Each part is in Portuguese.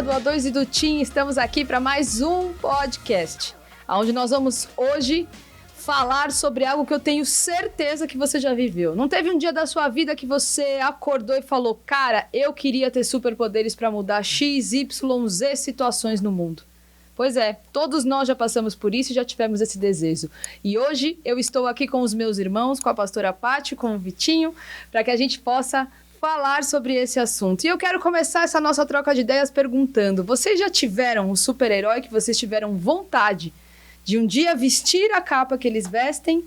galera do A2 e do Tim, estamos aqui para mais um podcast, onde nós vamos hoje falar sobre algo que eu tenho certeza que você já viveu. Não teve um dia da sua vida que você acordou e falou, cara, eu queria ter superpoderes para mudar X, Y, Z situações no mundo? Pois é, todos nós já passamos por isso e já tivemos esse desejo. E hoje eu estou aqui com os meus irmãos, com a pastora Paty, com o Vitinho, para que a gente possa falar sobre esse assunto. E eu quero começar essa nossa troca de ideias perguntando, vocês já tiveram um super-herói que vocês tiveram vontade de um dia vestir a capa que eles vestem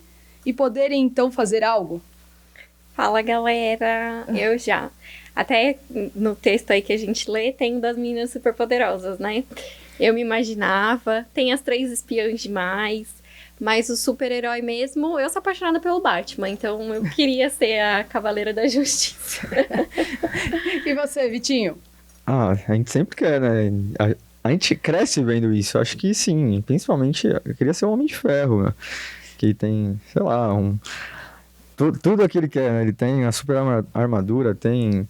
e poderem então fazer algo? Fala, galera! Eu já. Até no texto aí que a gente lê, tem das meninas superpoderosas, né? Eu me imaginava, tem as 3 espiãs demais, mas o super-herói mesmo, eu sou apaixonada pelo Batman, então eu queria ser a Cavaleira da Justiça. E você, Vitinho? A gente sempre quer, né? A gente cresce vendo isso, acho que sim, principalmente eu queria ser um Homem de Ferro, né? Que tem, sei lá, tudo aquilo que quer, né? Ele tem a super armadura, tem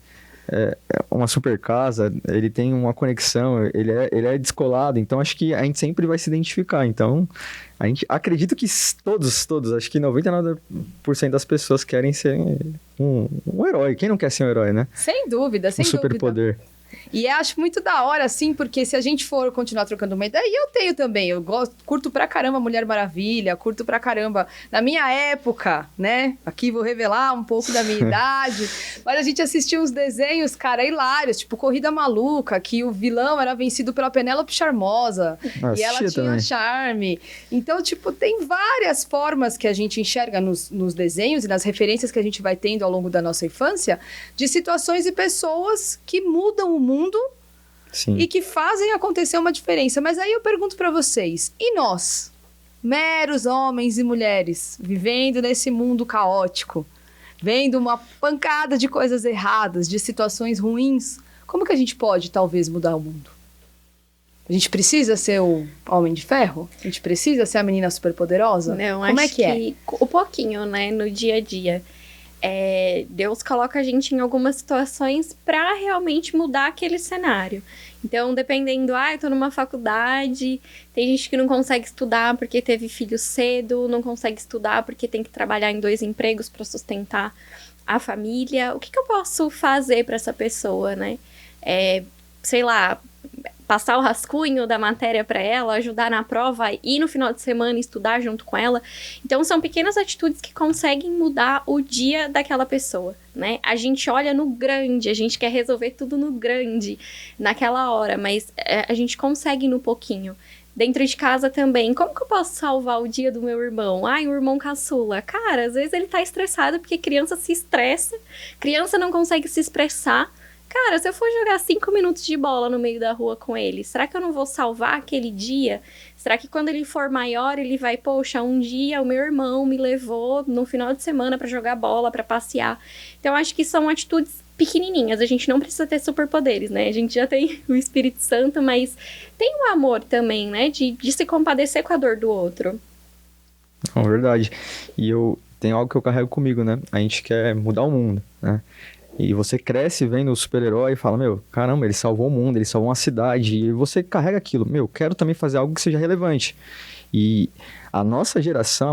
uma super casa, ele tem uma conexão, ele é descolado, então acho que a gente sempre vai se identificar, então a gente acredito que todos, acho que 99% das pessoas querem ser um herói, quem não quer ser um herói, né? Sem dúvida, sem dúvida. Superpoder. E acho muito da hora, assim, porque se a gente for continuar trocando uma ideia, e eu tenho também, curto pra caramba Mulher Maravilha, curto pra caramba, na minha época, né, aqui vou revelar um pouco da minha idade, mas a gente assistia uns desenhos, cara, hilários, tipo Corrida Maluca, que o vilão era vencido pela Penélope Charmosa, e ela tinha também charme. Então, tipo, tem várias formas que a gente enxerga nos desenhos e nas referências que a gente vai tendo ao longo da nossa infância, de situações e pessoas que mudam o mundo. Sim. E que fazem acontecer uma diferença. Mas aí eu pergunto pra vocês, e nós, meros homens e mulheres, vivendo nesse mundo caótico, vendo uma pancada de coisas erradas, de situações ruins, como que a gente pode, talvez, mudar o mundo? A gente precisa ser o Homem de Ferro? A gente precisa ser a menina superpoderosa? Não, como acho que é? O pouquinho, né, no dia a dia. Deus coloca a gente em algumas situações para realmente mudar aquele cenário. Então, dependendo, eu tô numa faculdade, tem gente que não consegue estudar porque teve filho cedo, não consegue estudar porque tem que trabalhar em 2 empregos para sustentar a família. O que eu posso fazer para essa pessoa, né? Sei lá, passar o rascunho da matéria para ela, ajudar na prova e no final de semana estudar junto com ela. Então, são pequenas atitudes que conseguem mudar o dia daquela pessoa, né? A gente olha no grande, a gente quer resolver tudo no grande, naquela hora, mas a gente consegue no pouquinho. Dentro de casa também, como que eu posso salvar o dia do meu irmão? O irmão caçula. Cara, às vezes ele tá estressado porque criança se estressa, criança não consegue se expressar. Cara, se eu for jogar 5 minutos de bola no meio da rua com ele, será que eu não vou salvar aquele dia? Será que quando ele for maior, ele vai, poxa, um dia o meu irmão me levou no final de semana pra jogar bola, pra passear. Então, acho que são atitudes pequenininhas. A gente não precisa ter superpoderes, né? A gente já tem o Espírito Santo, mas tem o amor também, né? De se compadecer com a dor do outro. É verdade. E eu tenho algo que eu carrego comigo, né? A gente quer mudar o mundo, né? E você cresce vendo o super-herói e fala, meu, caramba, ele salvou o mundo, ele salvou uma cidade. E você carrega aquilo, meu, quero também fazer algo que seja relevante. E a nossa geração,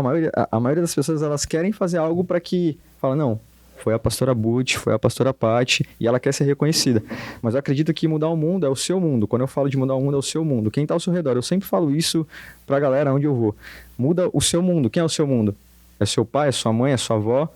a maioria das pessoas, elas querem fazer algo para que, fala, não, foi a pastora Butch, foi a pastora Paty, e ela quer ser reconhecida. Mas eu acredito que mudar o mundo é o seu mundo. Quando eu falo de mudar o mundo, é o seu mundo. Quem tá ao seu redor? Eu sempre falo isso pra galera onde eu vou. Muda o seu mundo. Quem é o seu mundo? É seu pai, é sua mãe, é sua avó,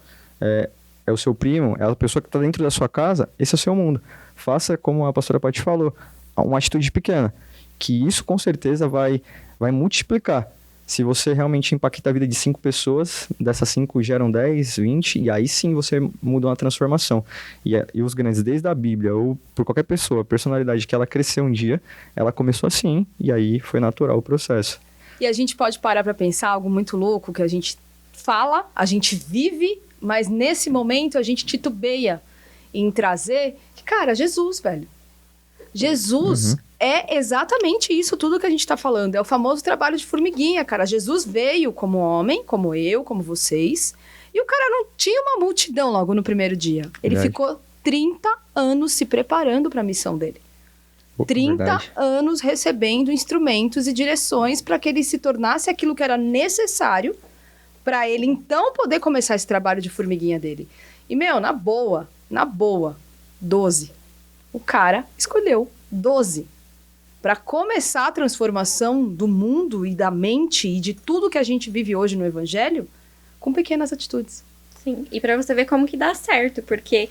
é o seu primo, é a pessoa que está dentro da sua casa, esse é o seu mundo. Faça como a pastora Paty falou, uma atitude pequena, que isso com certeza vai multiplicar. Se você realmente impacta a vida de 5 pessoas, dessas 5 geram 10, 20, e aí sim você muda uma transformação. E os grandes, desde a Bíblia, ou por qualquer pessoa, a personalidade que ela cresceu um dia, ela começou assim, e aí foi natural o processo. E a gente pode parar para pensar algo muito louco, que a gente fala, a gente vive, mas nesse momento a gente titubeia em trazer, cara, Jesus, velho. Jesus é exatamente isso tudo que a gente tá falando. É o famoso trabalho de formiguinha, cara. Jesus veio como homem, como eu, como vocês. E o cara não tinha uma multidão logo no primeiro dia. Ele ficou 30 anos se preparando para a missão dele. 30 Verdade. anos recebendo instrumentos e direções para que ele se tornasse aquilo que era necessário para ele então poder começar esse trabalho de formiguinha dele. E, na boa, 12. O cara escolheu 12 para começar a transformação do mundo e da mente e de tudo que a gente vive hoje no Evangelho com pequenas atitudes. Sim, e pra você ver como que dá certo, porque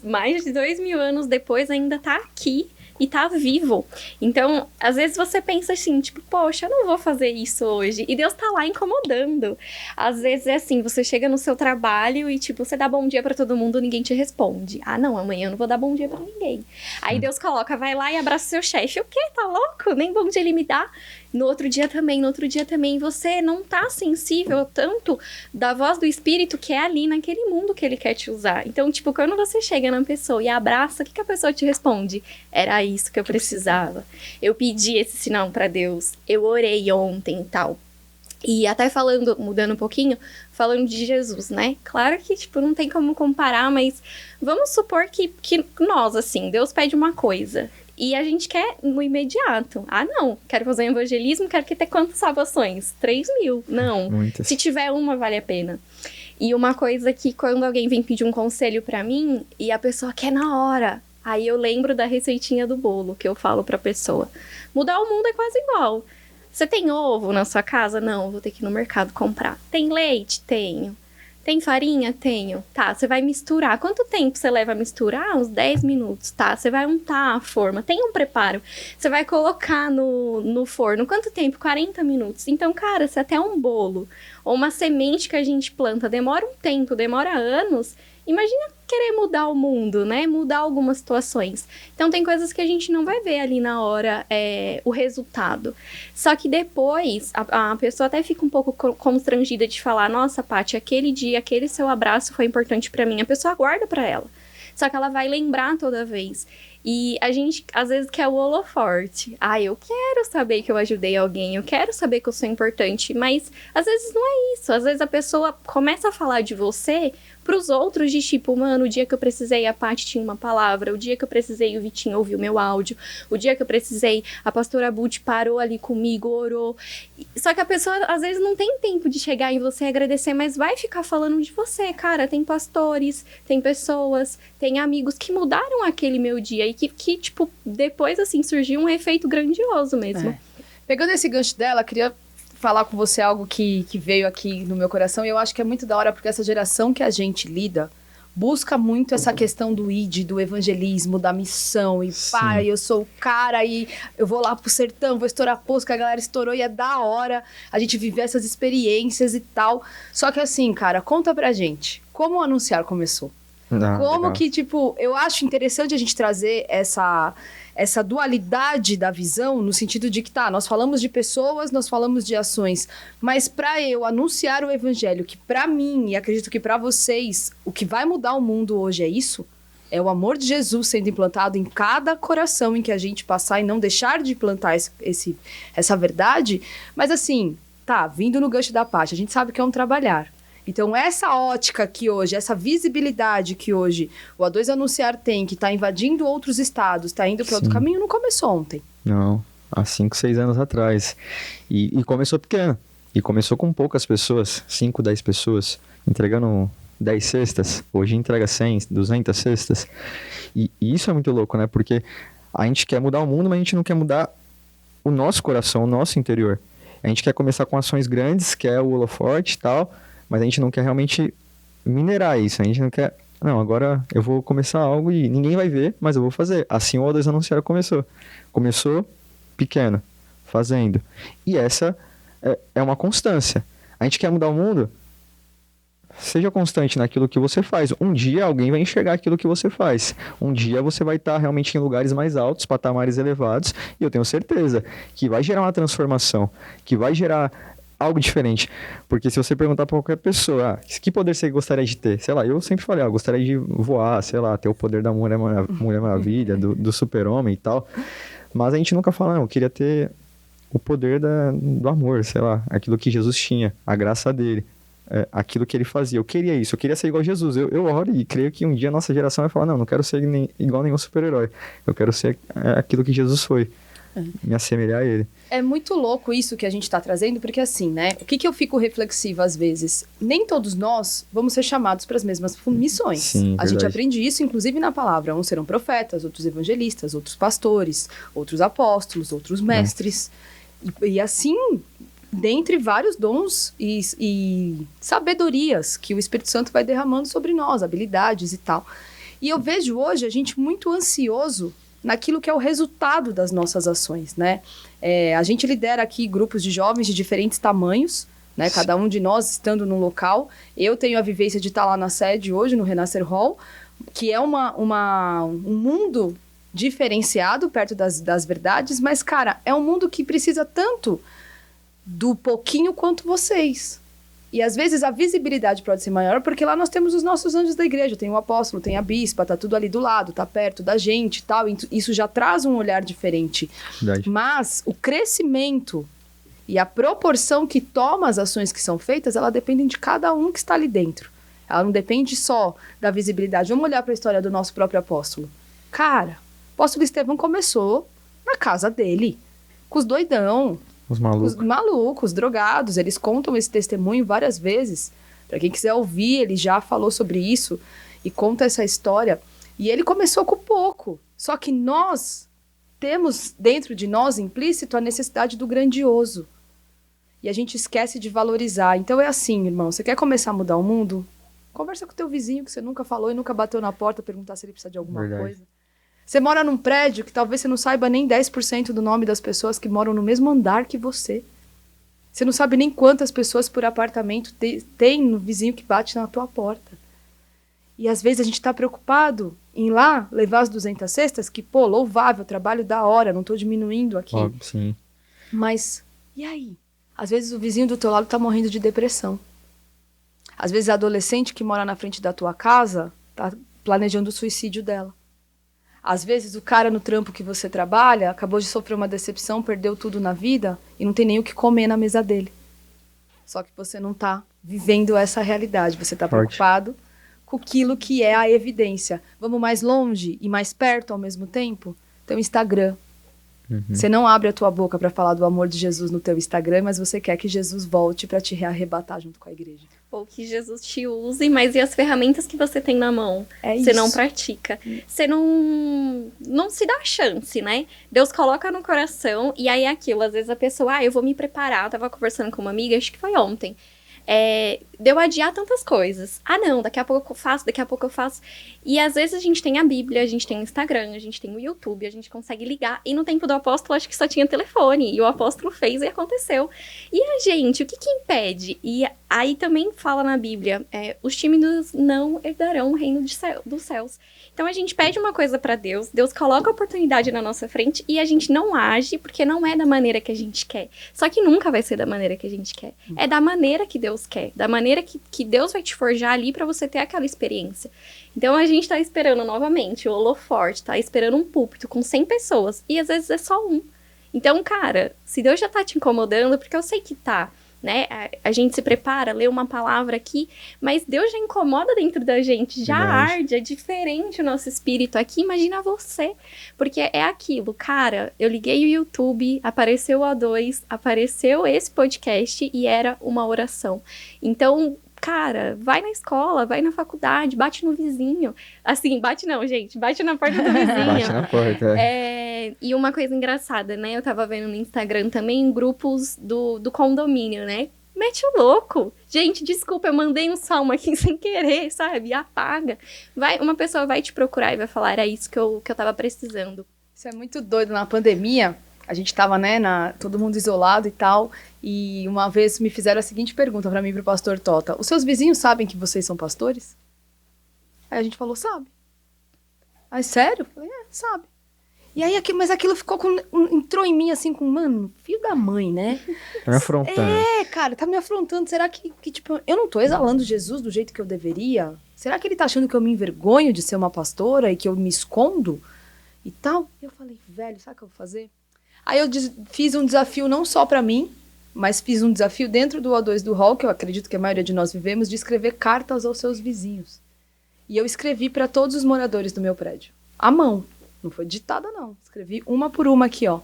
mais de 2000 anos depois ainda tá aqui e tá vivo. Então, às vezes você pensa assim, tipo, poxa, eu não vou fazer isso hoje. E Deus tá lá incomodando. Às vezes é assim, você chega no seu trabalho e, tipo, você dá bom dia pra todo mundo, ninguém te responde. Ah, não, amanhã eu não vou dar bom dia pra ninguém. Aí Deus coloca, vai lá e abraça seu chefe. O quê? Tá louco? Nem bom dia ele me dá. No outro dia também, você não tá sensível tanto da voz do Espírito que é ali naquele mundo que ele quer te usar. Então, tipo, quando você chega na pessoa e abraça, o que a pessoa te responde? Era isso que eu precisava. Eu pedi esse sinal pra Deus. Eu orei ontem e tal. E até mudando um pouquinho, falando de Jesus, né? Claro que, tipo, não tem como comparar, mas vamos supor que nós, assim, Deus pede uma coisa e a gente quer no imediato. Ah, não, quero fazer um evangelismo, quero que ter quantas salvações? 3.000. Não. Muitas. Se tiver uma, vale a pena. E uma coisa que quando alguém vem pedir um conselho pra mim e a pessoa quer na hora, aí eu lembro da receitinha do bolo que eu falo pra pessoa. Mudar o mundo é quase igual. Você tem ovo na sua casa? Não, vou ter que ir no mercado comprar. Tem leite? Tenho. Tem farinha? Tenho. Tá, você vai misturar. Quanto tempo você leva a misturar? Uns 10 minutos, tá? Você vai untar a forma. Tem um preparo. Você vai colocar no forno. Quanto tempo? 40 minutos. Então, cara, se até um bolo ou uma semente que a gente planta demora um tempo, demora anos, imagina querer mudar o mundo, né? Mudar algumas situações. Então, tem coisas que a gente não vai ver ali na hora o resultado. Só que depois, a pessoa até fica um pouco constrangida de falar, nossa, Paty, aquele dia, aquele seu abraço foi importante pra mim. A pessoa guarda pra ela. Só que ela vai lembrar toda vez. E a gente, às vezes, quer o holoforte. Ah, eu quero saber que eu ajudei alguém, eu quero saber que eu sou importante. Mas, às vezes, não é isso. Às vezes, a pessoa começa a falar de você pros outros de tipo, mano, o dia que eu precisei, a Paty tinha uma palavra. O dia que eu precisei, o Vitinho ouviu meu áudio. O dia que eu precisei, a pastora Bute parou ali comigo, orou. Só que a pessoa, às vezes, não tem tempo de chegar em você e agradecer, mas vai ficar falando de você, cara. Tem pastores, tem pessoas, tem amigos que mudaram aquele meu dia e que tipo, depois, assim, surgiu um efeito grandioso mesmo. Pegando esse gancho dela, queria falar com você algo que veio aqui no meu coração e eu acho que é muito da hora porque essa geração que a gente lida busca muito essa questão do ID, do evangelismo, da missão e pai, eu sou o cara e eu vou lá pro sertão, vou estourar poço que a galera estourou e é da hora a gente viver essas experiências e tal. Só que assim, cara, conta pra gente, como o Anunciar começou? Como legal. que, tipo, eu acho interessante a gente trazer essa dualidade da visão, no sentido de que, tá, nós falamos de pessoas, nós falamos de ações, mas pra eu anunciar o evangelho, que pra mim, e acredito que pra vocês, o que vai mudar o mundo hoje é isso, é o amor de Jesus sendo implantado em cada coração em que a gente passar e não deixar de implantar essa verdade, mas assim, tá, vindo no gancho da Paty, a gente sabe que é um trabalhar. Então, essa ótica que hoje, essa visibilidade que hoje o A2 Anunciar tem, que está invadindo outros estados, está indo para outro caminho, não começou ontem. Não, há 5, 6 anos atrás. E começou pequeno. E começou com poucas pessoas, 5, 10 pessoas, entregando 10 cestas. Hoje entrega 100, 200 cestas. E isso é muito louco, né? Porque a gente quer mudar o mundo, mas a gente não quer mudar o nosso coração, o nosso interior. A gente quer começar com ações grandes, que é o holoforte e tal, mas a gente não quer realmente minerar isso. A gente não quer... Não, agora eu vou começar algo e ninguém vai ver, mas eu vou fazer. Assim o A2 Anunciar começou. Começou pequeno, fazendo. E essa é uma constância. A gente quer mudar o mundo? Seja constante naquilo que você faz. Um dia alguém vai enxergar aquilo que você faz. Um dia você vai estar realmente em lugares mais altos, patamares elevados, e eu tenho certeza que vai gerar uma transformação, que vai gerar algo diferente. Porque se você perguntar pra qualquer pessoa, que poder você gostaria de ter? Sei lá, eu sempre falei, eu gostaria de voar, sei lá, ter o poder da Mulher Maravilha, do Super-Homem e tal. Mas a gente nunca fala, não, eu queria ter o poder do amor, sei lá, aquilo que Jesus tinha, a graça dele. aquilo que ele fazia. Eu queria isso, eu queria ser igual a Jesus. Eu oro e creio que um dia a nossa geração vai falar, não quero ser igual a nenhum super-herói. Eu quero ser aquilo que Jesus foi. Me assemelhar a ele. É muito louco isso que a gente tá trazendo, porque assim, né? O que eu fico reflexiva às vezes? Nem todos nós vamos ser chamados para as mesmas missões. Sim, a gente aprende isso, inclusive, na palavra. Uns serão profetas, outros evangelistas, outros pastores, outros apóstolos, outros mestres. E assim, dentre vários dons e sabedorias que o Espírito Santo vai derramando sobre nós, habilidades e tal. E eu vejo hoje a gente muito ansioso naquilo que é o resultado das nossas ações, né? A gente lidera aqui grupos de jovens de diferentes tamanhos, né? Cada um de nós estando num local. Eu tenho a vivência de estar lá na sede hoje, no Renascer Hall, que é um mundo diferenciado perto das verdades, mas, cara, é um mundo que precisa tanto do pouquinho quanto vocês. E às vezes a visibilidade pode ser maior, porque lá nós temos os nossos anjos da igreja, tem o apóstolo, tem a bispa, tá tudo ali do lado, tá perto da gente e tal, isso já traz um olhar diferente. Verdade. Mas o crescimento e a proporção que toma as ações que são feitas, ela depende de cada um que está ali dentro. Ela não depende só da visibilidade. Vamos olhar para a história do nosso próprio apóstolo. Cara, o apóstolo Estevão começou na casa dele, com os doidão, Os malucos. os malucos, drogados. Eles contam esse testemunho várias vezes. Para quem quiser ouvir, ele já falou sobre isso e conta essa história. E ele começou com pouco. Só que nós temos dentro de nós implícito a necessidade do grandioso. E a gente esquece de valorizar. Então é assim, irmão. Você quer começar a mudar o mundo? Conversa com o teu vizinho que você nunca falou e nunca bateu na porta perguntar se ele precisa de alguma coisa. Você mora num prédio que talvez você não saiba nem 10% do nome das pessoas que moram no mesmo andar que você. Você não sabe nem quantas pessoas por apartamento tem no vizinho que bate na tua porta. E às vezes a gente está preocupado em ir lá levar as 200 cestas, que, pô, louvável, trabalho da hora, não estou diminuindo aqui. Ó, sim. Mas, e aí? Às vezes o vizinho do teu lado está morrendo de depressão. Às vezes a adolescente que mora na frente da tua casa está planejando o suicídio dela. Às vezes o cara no trampo que você trabalha acabou de sofrer uma decepção, perdeu tudo na vida e não tem nem o que comer na mesa dele. Só que você não está vivendo essa realidade, você está preocupado com aquilo que é a evidência. Vamos mais longe e mais perto ao mesmo tempo? Tem o Instagram. Você não abre a tua boca para falar do amor de Jesus no teu Instagram, mas você quer que Jesus volte para te rearrebatar junto com a igreja. Ou que Jesus te use, mas e as ferramentas que você tem na mão? Você não pratica. Você não se dá chance, né? Deus coloca no coração e aí é aquilo. Às vezes a pessoa, eu vou me preparar. Eu tava conversando com uma amiga, acho que foi ontem. Deu adiar tantas coisas. Não, daqui a pouco eu faço. E às vezes a gente tem a Bíblia, a gente tem o Instagram, a gente tem o YouTube, a gente consegue ligar. E no tempo do apóstolo, acho que só tinha telefone. E o apóstolo fez e aconteceu. E a gente, o que impede? E aí também fala na Bíblia, os tímidos não herdarão o reino dos céus. Então a gente pede uma coisa pra Deus, Deus coloca a oportunidade na nossa frente e a gente não age porque não é da maneira que a gente quer. Só que nunca vai ser da maneira que a gente quer. É da maneira que Deus quer, da maneira que Deus vai te forjar ali pra você ter aquela experiência. Então a gente tá esperando novamente o holoforte, tá esperando um púlpito com 100 pessoas e às vezes é só um. Então, cara, se Deus já tá te incomodando, porque eu sei que tá, né? A gente se prepara, lê uma palavra aqui, mas Deus já incomoda dentro da gente, já arde, é diferente o nosso espírito aqui, imagina você, porque é aquilo, cara, eu liguei o YouTube, apareceu o A2, apareceu esse podcast e era uma oração, então, cara, vai na escola, vai na faculdade, bate no vizinho, assim, bate não, gente, bate na porta do vizinho. Bate na porta, E uma coisa engraçada, né, eu tava vendo no Instagram também, grupos do condomínio, né, mete o louco, gente, desculpa, eu mandei um salmo aqui sem querer, sabe, apaga, uma pessoa vai te procurar e vai falar, era isso que eu tava precisando. Isso é muito doido, na pandemia, a gente tava, né, todo mundo isolado e tal, e uma vez me fizeram a seguinte pergunta pra mim e pro pastor Tota, os seus vizinhos sabem que vocês são pastores? Aí a gente falou, sabe. Aí, sério? Eu falei, sabe. E aí, mas aquilo entrou em mim assim, mano, filho da mãe, né? Tá me afrontando. Cara, tá me afrontando. Será que, tipo, eu não tô exalando Jesus do jeito que eu deveria? Será que ele tá achando que eu me envergonho de ser uma pastora e que eu me escondo? E tal? Eu falei, velho, sabe o que eu vou fazer? Aí eu fiz um desafio não só pra mim, mas fiz um desafio dentro do O2 do Hall, que eu acredito que a maioria de nós vivemos, de escrever cartas aos seus vizinhos. E eu escrevi para todos os moradores do meu prédio. À mão. Não foi ditada, não. Escrevi uma por uma aqui, ó.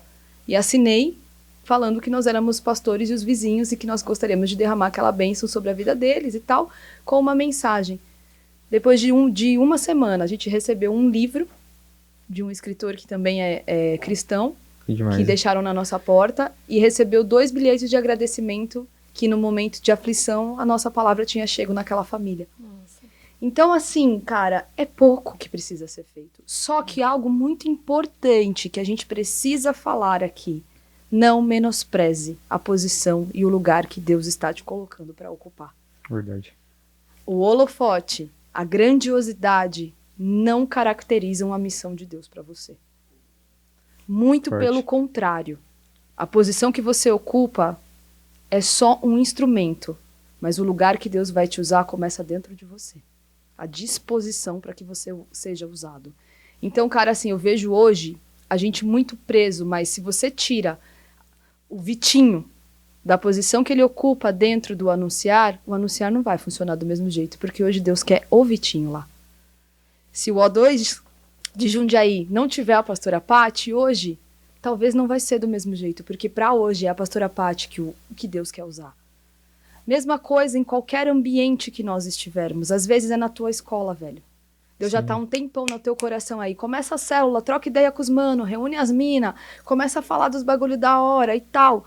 E assinei falando que nós éramos pastores e os vizinhos e que nós gostaríamos de derramar aquela bênção sobre a vida deles e tal, com uma mensagem. Depois de uma semana, a gente recebeu um livro de um escritor que também é cristão, que deixaram na nossa porta, e recebeu 2 bilhetes de agradecimento que no momento de aflição a nossa palavra tinha chego naquela família. Nossa. Então, assim, cara, é pouco que precisa ser feito. Só que algo muito importante que a gente precisa falar aqui: não menospreze a posição e o lugar que Deus está te colocando para ocupar. Verdade. O holofote, a grandiosidade não caracterizam a missão de Deus para você. Muito Forte. pelo contrário. A posição que você ocupa é só um instrumento, mas o lugar que Deus vai te usar começa dentro de você. A disposição para que você seja usado. Então, cara, assim, eu vejo hoje a gente muito preso, mas se você tira o Vitinho da posição que ele ocupa dentro do anunciar, o anunciar não vai funcionar do mesmo jeito, porque hoje Deus quer o Vitinho lá. Se o O2 de Jundiaí não tiver a pastora Paty, hoje, talvez não vai ser do mesmo jeito, porque para hoje é a pastora Paty que Deus quer usar. Mesma coisa em qualquer ambiente que nós estivermos. Às vezes é na tua escola, velho. Deus já tá um tempão no teu coração aí. Começa a célula, troca ideia com os manos, reúne as minas, começa a falar dos bagulho da hora e tal.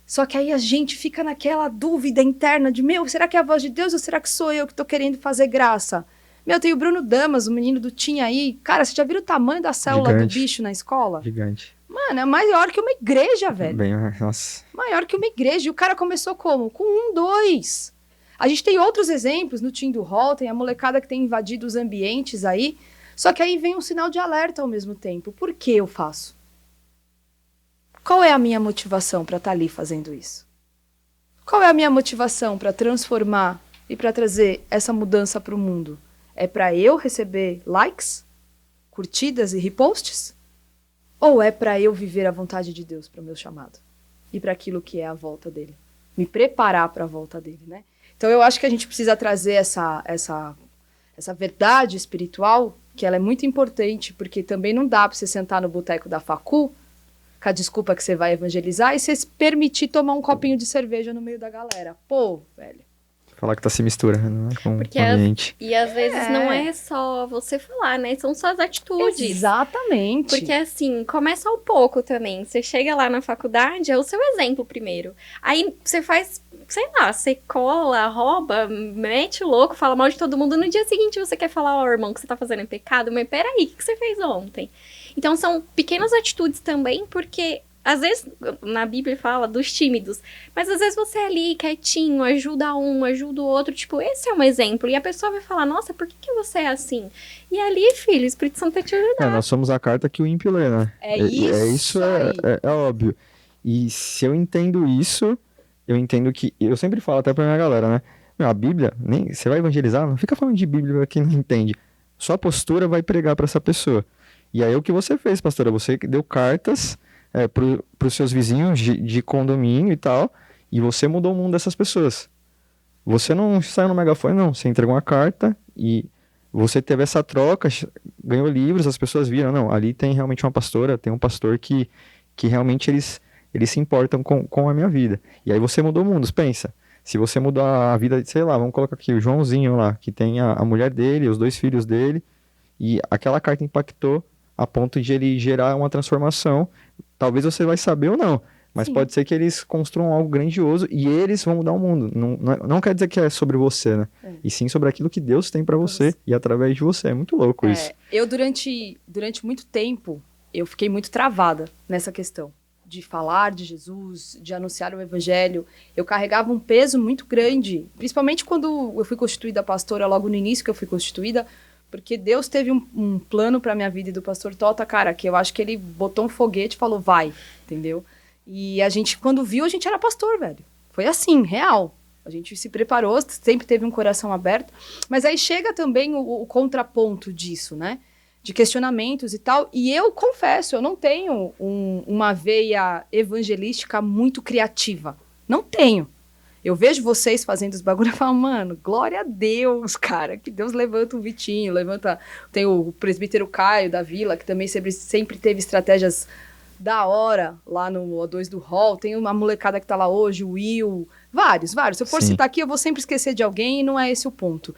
Só que aí a gente fica naquela dúvida interna de, será que é a voz de Deus ou será que sou eu que tô querendo fazer graça? Tem o Bruno Damas, o menino do Tim aí. Cara, você já viu o tamanho da célula do bicho na escola? Gigante. Mano, é maior que uma igreja, velho. Nossa. Maior que uma igreja. E o cara começou como? Com 2. A gente tem outros exemplos no Tim do Hall, tem a molecada que tem invadido os ambientes aí. Só que aí vem um sinal de alerta ao mesmo tempo. Por que eu faço? Qual é a minha motivação para estar ali fazendo isso? Qual é a minha motivação para transformar e para trazer essa mudança para o mundo? É para eu receber likes, curtidas e reposts? Ou é para eu viver a vontade de Deus para o meu chamado? E para aquilo que é a volta dele? Me preparar para a volta dele, né? Então eu acho que a gente precisa trazer essa verdade espiritual, que ela é muito importante, porque também não dá para você sentar no boteco da facu, com a desculpa que você vai evangelizar, e você se permitir tomar um copinho de cerveja no meio da galera. Pô, velho. Falar que tá se misturando, né, com o ambiente. E às vezes não é só você falar, né? São suas atitudes. Exatamente. Porque assim, começa ao pouco também. Você chega lá na faculdade, é o seu exemplo primeiro. Aí você faz, sei lá, você cola, rouba, mete o louco, fala mal de todo mundo. No dia seguinte você quer falar, ó, irmão, que você tá fazendo é pecado. Mas peraí, o que você fez ontem? Então são pequenas atitudes também, porque às vezes, na Bíblia fala dos tímidos, mas às vezes você é ali, quietinho, ajuda um, ajuda o outro, tipo, esse é um exemplo. E a pessoa vai falar, nossa, por que você é assim? E ali, filho, o Espírito Santo vai te ajudar. Nós somos a carta que o ímpio lê, né? Isso é óbvio. E se eu entendo isso, eu entendo que... Eu sempre falo até pra minha galera, né? A Bíblia, você vai evangelizar, não fica falando de Bíblia pra quem não entende. Sua postura vai pregar pra essa pessoa. E aí o que você fez, pastora? Você deu cartas... para os seus vizinhos de condomínio e tal, e você mudou o mundo dessas pessoas. Você não saiu no megafone, não. Você entregou uma carta e você teve essa troca, ganhou livros, as pessoas viram, não, ali tem realmente uma pastora, tem um pastor que realmente eles se importam com a minha vida. E aí você mudou o mundo, pensa. Se você mudou a vida, sei lá, vamos colocar aqui o Joãozinho lá, que tem a mulher dele, os 2 filhos dele, e aquela carta impactou a ponto de ele gerar uma transformação. Talvez você vai saber ou não, mas Sim. Pode ser que eles construam algo grandioso e eles vão mudar o mundo. Não quer dizer que é sobre você, né? E sim sobre aquilo que Deus tem pra você e através de você. É muito louco isso. Eu, durante muito tempo, eu fiquei muito travada nessa questão de falar de Jesus, de anunciar o evangelho. Eu carregava um peso muito grande, principalmente quando eu fui constituída pastora, logo no início que eu fui constituída, porque Deus teve um plano pra minha vida e do pastor Tota, cara, que eu acho que ele botou um foguete e falou, vai, entendeu? E a gente, quando viu, a gente era pastor, velho. Foi assim, real. A gente se preparou, sempre teve um coração aberto. Mas aí chega também o contraponto disso, né? De questionamentos e tal. E eu confesso, eu não tenho uma veia evangelística muito criativa. Não tenho. Eu vejo vocês fazendo os bagulho e falo, mano, glória a Deus, cara. Que Deus levanta o Vitinho, tem o presbítero Caio da Vila, que também sempre teve estratégias da hora lá no O2 do Hall. Tem uma molecada que tá lá hoje, o Will, vários. Se eu for citar aqui, eu vou sempre esquecer de alguém e não é esse o ponto.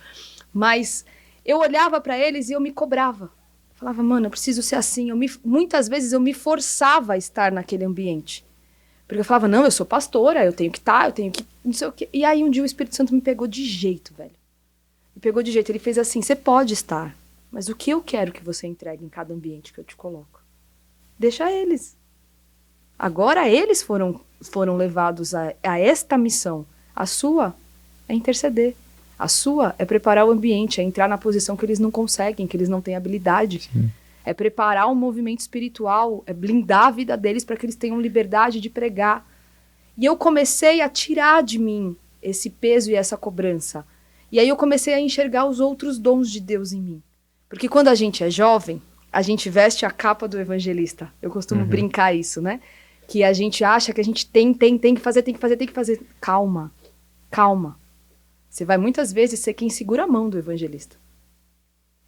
Mas eu olhava pra eles e eu me cobrava. Falava, mano, eu preciso ser assim. Muitas vezes eu me forçava a estar naquele ambiente. Porque eu falava, não, eu sou pastora, eu tenho que estar, eu tenho que... não sei o quê. E aí um dia o Espírito Santo me pegou de jeito, velho. Me pegou de jeito. Ele fez assim, você pode estar, mas o que eu quero que você entregue em cada ambiente que eu te coloco? Deixa eles. Agora eles foram levados a esta missão. A sua é interceder. A sua é preparar o ambiente, é entrar na posição que eles não conseguem, que eles não têm habilidade. Sim. É preparar um movimento espiritual, é blindar a vida deles para que eles tenham liberdade de pregar. E eu comecei a tirar de mim esse peso e essa cobrança. E aí eu comecei a enxergar os outros dons de Deus em mim. Porque quando a gente é jovem, a gente veste a capa do evangelista. Eu costumo brincar isso, né? Que a gente acha que a gente tem que fazer. Calma. Você vai muitas vezes ser quem segura a mão do evangelista.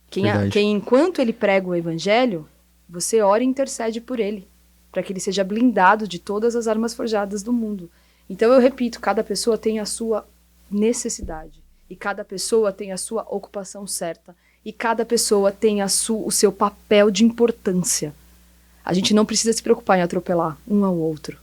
Quem, enquanto ele prega o evangelho, você ora e intercede por ele, para que ele seja blindado de todas as armas forjadas do mundo. Então eu repito, cada pessoa tem a sua necessidade, e cada pessoa tem a sua ocupação certa, e cada pessoa tem o seu papel de importância. A gente não precisa se preocupar em atropelar um ao outro.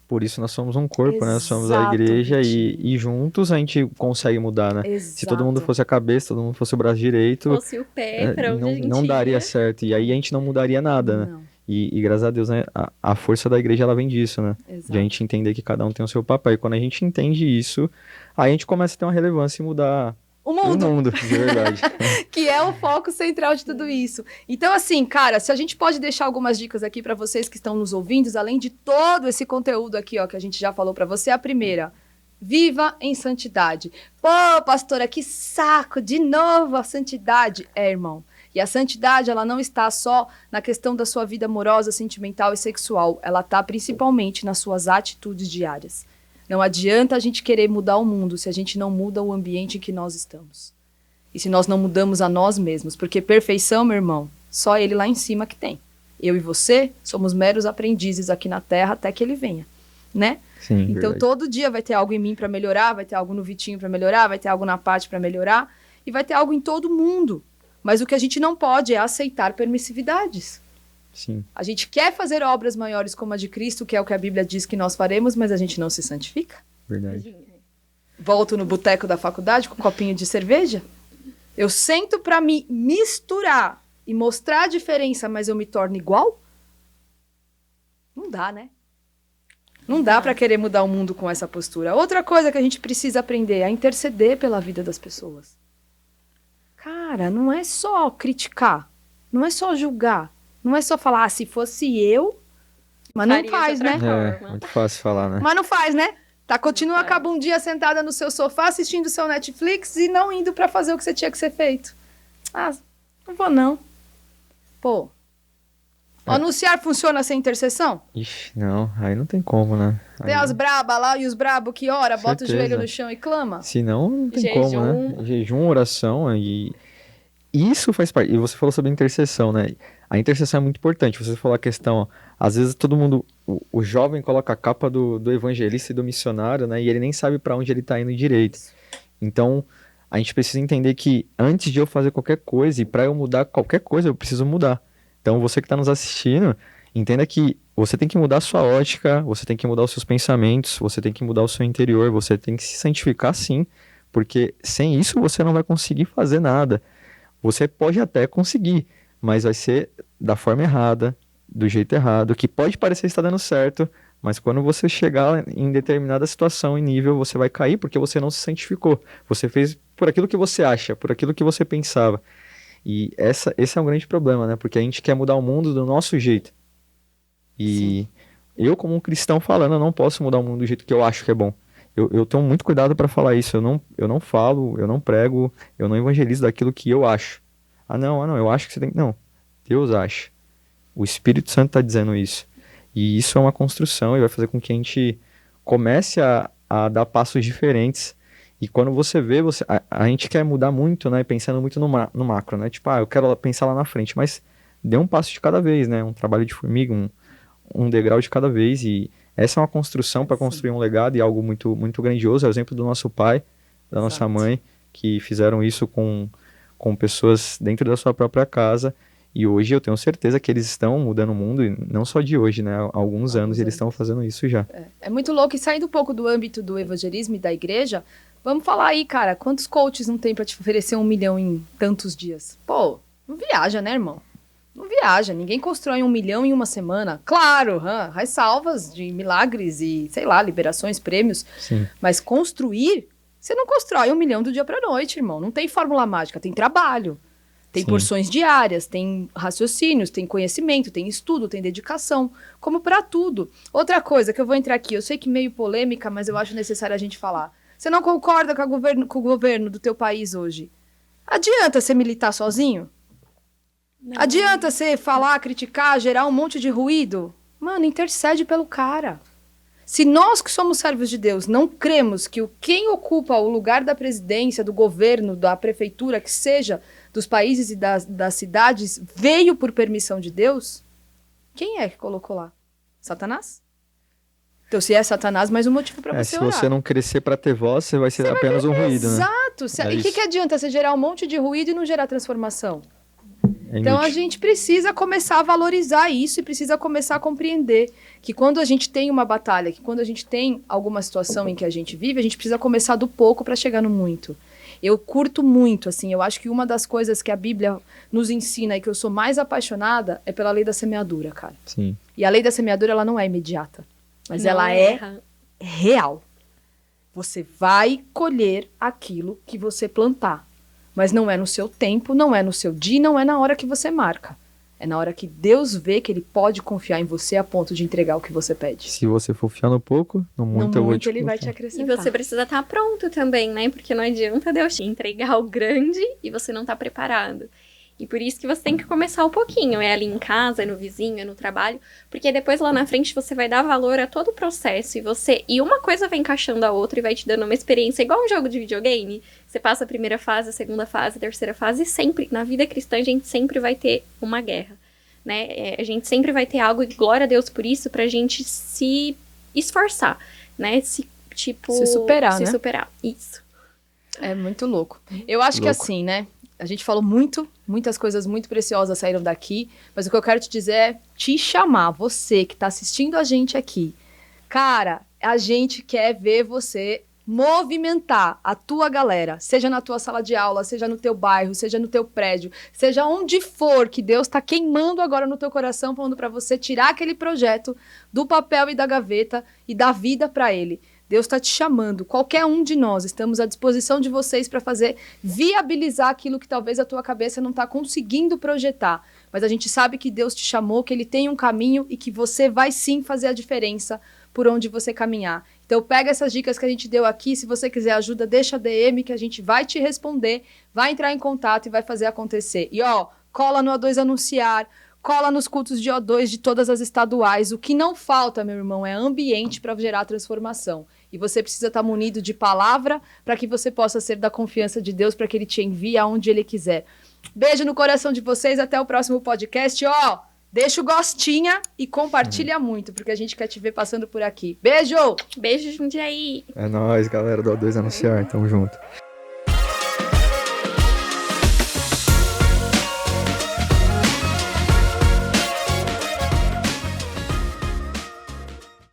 Por isso nós somos um corpo, né? Somos a igreja e juntos a gente consegue mudar, né? Exato. Se todo mundo fosse a cabeça, todo mundo fosse o braço direito... Fosse o pé, pra onde a gente não daria ia. certo. E aí a gente não mudaria nada, né? E graças a Deus, né? A força da igreja, ela vem disso, né? Exato. De a gente entender que cada um tem o seu papel. E quando a gente entende isso, aí a gente começa a ter uma relevância e mudar... O mundo, de verdade. que é o foco central de tudo isso. Então, assim, cara, se a gente pode deixar algumas dicas aqui para vocês que estão nos ouvindo, além de todo esse conteúdo aqui, ó, que a gente já falou para você, a primeira, viva em santidade. Pô, pastora, que saco, de novo a santidade. Irmão, e a santidade, ela não está só na questão da sua vida amorosa, sentimental e sexual, ela está principalmente nas suas atitudes diárias. Não adianta a gente querer mudar o mundo se a gente não muda o ambiente em que nós estamos. E se nós não mudamos a nós mesmos. Porque perfeição, meu irmão, só ele lá em cima que tem. Eu e você somos meros aprendizes aqui na Terra até que ele venha, né? Sim, então verdade. todo dia vai ter algo em mim para melhorar, vai ter algo no Vitinho para melhorar, vai ter algo na Paty para melhorar e vai ter algo em todo mundo. Mas o que a gente não pode é aceitar permissividades. Sim. A gente quer fazer obras maiores como a de Cristo, que é o que a Bíblia diz que nós faremos, mas a gente não se santifica. Verdade. Volto no boteco da faculdade com um copinho de cerveja. Eu sento para me misturar e mostrar a diferença, mas eu me torno igual? Não dá, né? Não dá para querer mudar o mundo com essa postura. Outra coisa que a gente precisa aprender é a interceder pela vida das pessoas. Cara, não é só criticar, não é só julgar. Não é só falar, se fosse eu, mas não faz, né? É, muito fácil falar, né? Mas não faz, né? Continua com a bundinha sentada no seu sofá, assistindo seu Netflix e não indo pra fazer o que você tinha que ser feito. Ah, não vou não. Pô, anunciar funciona sem intercessão? Ixi, não, aí não tem como, né? Tem as brabas lá e os brabos que ora, bota o Certeza. joelho no chão e clama? Se não tem Jejum. como, né? Jejum, oração e... Isso faz parte. E você falou sobre intercessão, né? A intercessão é muito importante. Você falou a questão, ó, às vezes todo mundo, o jovem coloca a capa do evangelista e do missionário, né? E ele nem sabe para onde ele tá indo direito. Então, a gente precisa entender que antes de eu fazer qualquer coisa, e para eu mudar qualquer coisa, eu preciso mudar. Então, você que está nos assistindo, entenda que você tem que mudar a sua ótica, você tem que mudar os seus pensamentos, você tem que mudar o seu interior, você tem que se santificar sim, porque sem isso você não vai conseguir fazer nada. Você pode até conseguir, mas vai ser da forma errada, do jeito errado, que pode parecer estar dando certo, mas quando você chegar em determinada situação e nível, você vai cair porque você não se santificou. Você fez por aquilo que você acha, por aquilo que você pensava. E esse é um grande problema, né? Porque a gente quer mudar o mundo do nosso jeito. E sim, eu, como um cristão falando, eu não posso mudar o mundo do jeito que eu acho que é bom. Eu tenho muito cuidado para falar isso. Eu não falo, eu não prego, eu não evangelizo daquilo que eu acho. Ah, não, eu acho que você tem que... Não, Deus acha. O Espírito Santo está dizendo isso. E isso é uma construção e vai fazer com que a gente comece a dar passos diferentes. E quando você vê, a gente quer mudar muito, né? Pensando muito no macro, né? Tipo, eu quero pensar lá na frente, mas dê um passo de cada vez, né? Um trabalho de formiga, um degrau de cada vez. E essa é uma construção para construir um legado e algo muito, muito grandioso. É o exemplo do nosso pai, da nossa mãe, que fizeram isso com pessoas dentro da sua própria casa. E hoje eu tenho certeza que eles estão mudando o mundo, e não só de hoje, né? Há alguns anos eles estão fazendo isso já. É muito louco. E saindo um pouco do âmbito do evangelismo e da igreja, vamos falar aí, cara, quantos coaches não tem pra te oferecer 1 milhão em tantos dias? Pô, não viaja, né, irmão? Não viaja. Ninguém constrói 1 milhão em uma semana. Claro, ressalvas de milagres e, sei lá, liberações, prêmios. Sim. Mas construir, você não constrói 1 milhão do dia pra noite, irmão. Não tem fórmula mágica, tem trabalho. Tem porções diárias, tem raciocínios, tem conhecimento, tem estudo, tem dedicação, como para tudo. Outra coisa que eu vou entrar aqui, eu sei que meio polêmica, mas eu acho necessário a gente falar. Você não concorda com o governo do teu país hoje? Adianta você militar sozinho? Não. Adianta você falar, criticar, gerar um monte de ruído? Mano, intercede pelo cara. Se nós que somos servos de Deus não cremos que quem ocupa o lugar da presidência, do governo, da prefeitura, que seja dos países e das cidades, veio por permissão de Deus, quem é que colocou lá? Satanás? Então, se é Satanás, mais um motivo para você orar. Se você não crescer para ter voz, você vai ser apenas um ruído, né? Exato. E o que adianta você gerar um monte de ruído e não gerar transformação? Então, a gente precisa começar a valorizar isso e precisa começar a compreender que quando a gente tem uma batalha, que quando a gente tem alguma situação em que a gente vive, a gente precisa começar do pouco para chegar no muito. Eu curto muito, assim, eu acho que uma das coisas que a Bíblia nos ensina e que eu sou mais apaixonada é pela lei da semeadura, cara. Sim. E a lei da semeadura, ela não é imediata, mas ela é real. Você vai colher aquilo que você plantar, mas não é no seu tempo, não é no seu dia, não é na hora que você marca. É na hora que Deus vê que ele pode confiar em você a ponto de entregar o que você pede. Se você for fiar no pouco, no muito, ele vai te acrescentar. E você precisa estar pronto também, né? Porque não adianta Deus te entregar o grande e você não estar preparado. E por isso que você tem que começar um pouquinho. É ali em casa, é no vizinho, é no trabalho. Porque depois lá na frente você vai dar valor a todo o processo. E uma coisa vai encaixando a outra e vai te dando uma experiência igual um jogo de videogame. Você passa a primeira fase, a segunda fase, a terceira fase. E sempre, na vida cristã, a gente sempre vai ter uma guerra, né? A gente sempre vai ter algo, e glória a Deus por isso, pra gente se esforçar, né? Se superar, se né? superar. Isso. É muito louco. Eu acho que assim, né? A gente falou muitas coisas muito preciosas saíram daqui, mas o que eu quero te dizer é te chamar, você que tá assistindo a gente aqui. Cara, a gente quer ver você movimentar a tua galera, seja na tua sala de aula, seja no teu bairro, seja no teu prédio, seja onde for, que Deus tá queimando agora no teu coração, falando pra você tirar aquele projeto do papel e da gaveta e dar vida pra ele. Deus está te chamando, qualquer um de nós, estamos à disposição de vocês para viabilizar aquilo que talvez a tua cabeça não está conseguindo projetar. Mas a gente sabe que Deus te chamou, que ele tem um caminho e que você vai sim fazer a diferença por onde você caminhar. Então pega essas dicas que a gente deu aqui, se você quiser ajuda, deixa a DM que a gente vai te responder, vai entrar em contato e vai fazer acontecer. E cola no A2 Anunciar, cola nos cultos de O2 de todas as estaduais. O que não falta, meu irmão, é ambiente para gerar transformação. E você precisa estar munido de palavra para que você possa ser da confiança de Deus, para que ele te envie aonde ele quiser. Beijo no coração de vocês, até o próximo podcast. Deixa o gostinha e compartilha muito, porque a gente quer te ver passando por aqui. Beijo! Beijo, Jundiaí! É nóis, galera do A2 Anunciar, tamo junto.